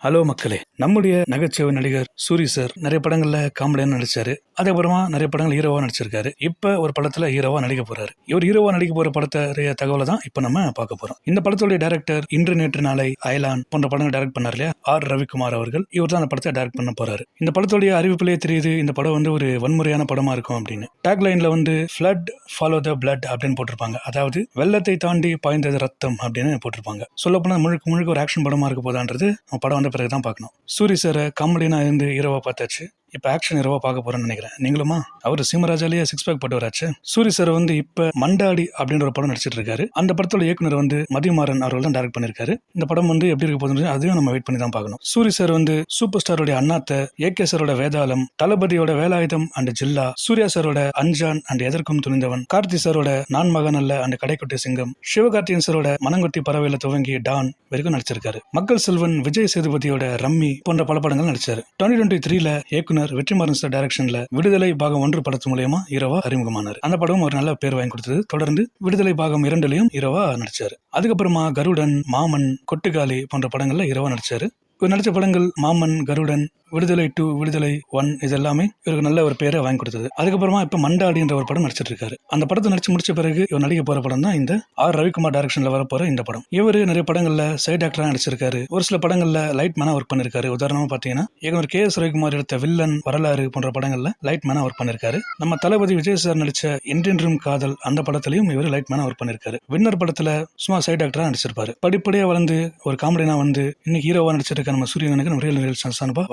Hello மக்களே, நம்முடைய நகைச்சுவை நடிகர் சூரி சார் நிறைய படங்கள்ல காமெடியா நடிச்சாரு. அதுக்கப்புறமா நிறைய படங்கள் ஹீரோவா நடிச்சிருக்காரு. இப்ப ஒரு படத்துல ஹீரோவா நடிக்க போறாரு. இவர் ஹீரோவா நடிக்க போற படத்தை தகவலை தான் இப்ப நம்ம பார்க்க போறோம். இந்த படத்துடைய டைரக்டர் இன்று நேற்று நாளை, அயலான் போன்ற படங்கள் டைரக்ட் பண்ணார் இல்லையா, ஆர் ரவிக்குமார் அவர்கள். இவர் தான் அந்த படத்தை டைரக்ட் பண்ண போறாரு. இந்த படத்துடைய அறிவிப்பிலே தெரியுது இந்த படம் ஒரு வன்முறையான படமா இருக்கும் அப்படின்னு. டேக்லைன்ல ஃபிளட் ஃபாலோ த பிளட் அப்படின்னு போட்டிருப்பாங்க. அதாவது வெள்ளத்தை தாண்டி பாய்ந்தது ரத்தம் அப்படின்னு போட்டிருப்பாங்க. சொல்ல போனா முழுக்க முழுக்க ஒரு ஆக்ஷன் படமா இருக்க போதான்றது படம் பிறகுதான் பார்க்கணும். சூரி சார் காமெடினா இருந்து ஹீரோவா பார்த்தாச்சு. இப்ப ஆக்ஷன் ஹீரோவா பார்க்க போறேன்னு நினைக்கிறேன். நீங்களுமா? அவர் சீமராஜாலேயே 6 பேக் போட்டு வராச்சு. சூரி சார் இப்ப மண்டாடி அப்படின்ற ஒரு படம் நடிச்சிட்டு இருக்காரு. அந்த படத்தோட இயக்குனர் மதிமாறன் அவர்கள் தான் டைரக்ட் பண்ணிருக்காரு. இந்த படம் எப்படி இருக்க போகுது அதையும் நம்ம வெயிட் பண்ணி தான் பார்க்கணும். சூரி சார் சூப்பர் ஸ்டாரோட அண்ணாத்த, ஏகே சாரோட வேதாளம், தளபதியோட வேலாயுதம் அண்ட் ஜில்லா, சூர்யா சாரோட அஞ்சான் அண்ட் எதற்கும் துணிந்தவன், கார்த்தி சாரோட நான் மகன் அல்ல அண்ட் கடைக்குட்டி சிங்கம், சிவகார்த்தியன் சாரோட மனங்கொட்டி பறவையில துவங்கி டான் வரைக்கும் நடிச்சிருக்காரு. மக்கள் செல்வன் விஜய் சேதுபதியோட ரம்மி போன்ற பல படங்கள் நடிச்சாரு. 2023 இயக்குனர் வெற்றிமாறன் சார் டைரக்ஷன்ல விடுதலை பாகம் 1 படத்து மூலமா ஹீரோவா அறிமுகமானார். அந்த படம் ஒரு நல்ல பேர் வாங்கி கொடுத்தது. தொடர்ந்து விடுதலை பாகம் 2 ஹீரோவா நடிச்சாரு. அதுக்கப்புறமா கருடன், மாமன், கொட்டுக்காளி போன்ற படங்கள்ல ஹீரோவா நடிச்சாரு. இவர் நடிச்ச படங்கள் மாமன், கருடன், விடுதலை 2, விடுதலை 1 இது எல்லாமே இவருக்கு நல்ல ஒரு பேரை வாங்கி கொடுத்தது. அதுக்கப்புறமா இப்ப மண்டாடின்ற ஒரு படம் நடிச்சிட்டு இருக்காரு. அந்த படத்தை நடிச்சு முடிச்ச பிறகு இவர் நடிக்க போற படம் தான் இந்த ஆர் ரவிக்குமார் டைரக்ஷன்ல வரப்போற இந்த படம். இவரு நிறைய படங்கள்ல சைட் ஆக்டரா நடிச்சிருக்காரு. ஒரு சில படங்கள்ல லைட் மேனா ஒர்க் பண்ணிருக்காரு. உதாரணமா பாத்தீங்கன்னா இவர் KS ரவிக்குமார் எடுத்த வில்லன், வரலாறு போன்ற படங்கள்ல லைட் மேனா ஒர்க் பண்ணிருக்காரு. நம்ம தளபதி விஜய் சார் நடிச்ச என்றென்றும் காதல் அந்த படத்திலையும் இவர் லைட் மேனா ஒர்க் பண்ணிருக்காரு. வின்னர் படத்துல சும்மா சைட் ஆக்டரா நடிச்சிருப்பாரு. படிப்படியா வளர்ந்து ஒரு காமெடினா இன்னைக்கு ஹீரோவா நடிச்சிருக்க நம்ம சூரியனுக்கு நம்ம ரியல்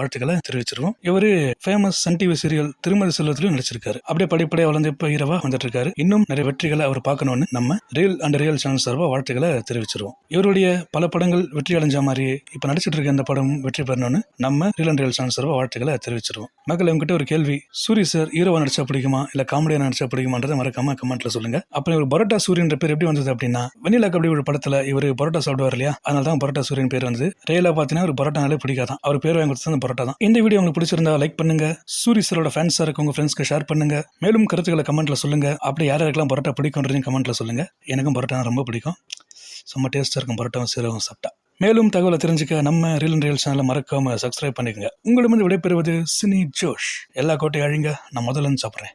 வாழ்த்துக்களை தெரிவிச்சிருவோம். இவரு ஃபேமஸ் சன் டிவி சீரியல் திருமதி செல்வத்திலும் நடிச்சிருக்காரு. அப்படியே படிப்படியா வளர்ந்து இப்ப ஹீரோவா வந்துட்டு இருக்காரு. இன்னும் நிறைய வெற்றிகளை அவர் பார்க்கணும்னு நம்ம ரியல் சேனல் சார்பா வாழ்த்துக்களை தெரிவிச்சிருவோம். இவருடைய பல படங்கள் வெற்றி அடைஞ்ச மாதிரி இப்ப நடிச்சிட்டு இருக்க இந்த படம் வெற்றி பெறணும்னு நம்ம ரியல் சேனல் சார்பா வாழ்த்துக்களை தெரிவிச்சிருவோம். மக்கள் உங்ககிட்ட ஒரு கேள்வி, சூரி சார் ஹீரோவா நடிச்சா பிடிக்குமா இல்ல காமெடியா நடிச்சா பிடிக்குமான்றதை மறக்காம கமெண்ட்ல சொல்லுங்க. அப்புறம் இவர் பரோட்டா சூரியன் பேர் எப்படி வந்தது அப்படின்னா, வெண்ணிலா கபடி ஒரு படத்துல இவர் பரோட்டா சாப்பிடுவார் இல்லையா, அதனால தான் பரோட்டா சூரியன் பேர் வந்தது. ரியலா பாத்தீங்கன்னா ஒரு பரோட்டானாலே பிடிக்காதான். அவர் பேர் வாங்கி கொடுத்தது பரோட்டா தான். இந்த வீடியோ உங்களுக்கு பிடிச்சிருந்தா லைக் பண்ணுங்க. சூரி சாரோட ஃபேன்ஸா இருக்க உங்க ஃப்ரெண்ட்ஸ்க்கு ஷேர் பண்ணுங்க. மேலும் கருத்துக்களை கமெண்ட்ல சொல்லுங்க. அப்படி யாருக்கெல்லாம் பரோட்டா பிடிக்கும்ன்றதையும் கமெண்ட்ல சொல்லுங்க. எனக்கும் பரோட்டா ரொம்ப பிடிக்கும். செம்ம டேஸ்டா இருக்கும் பரோட்டாவும் சீரகம் சாப்பிட்டா. மேலும் தகவலை தெரிஞ்சுக்க நம்ம ரியல் சேனலை மறக்காம சப்ஸ்கிரைப் பண்ணிக்கங்க. உங்களிடமிருந்து விடைபெறுவது சினி ஜோஷ். எல்லா கோட்டையும் அழிங்க, நான் முதல்ல சாப்பிட்றேன்.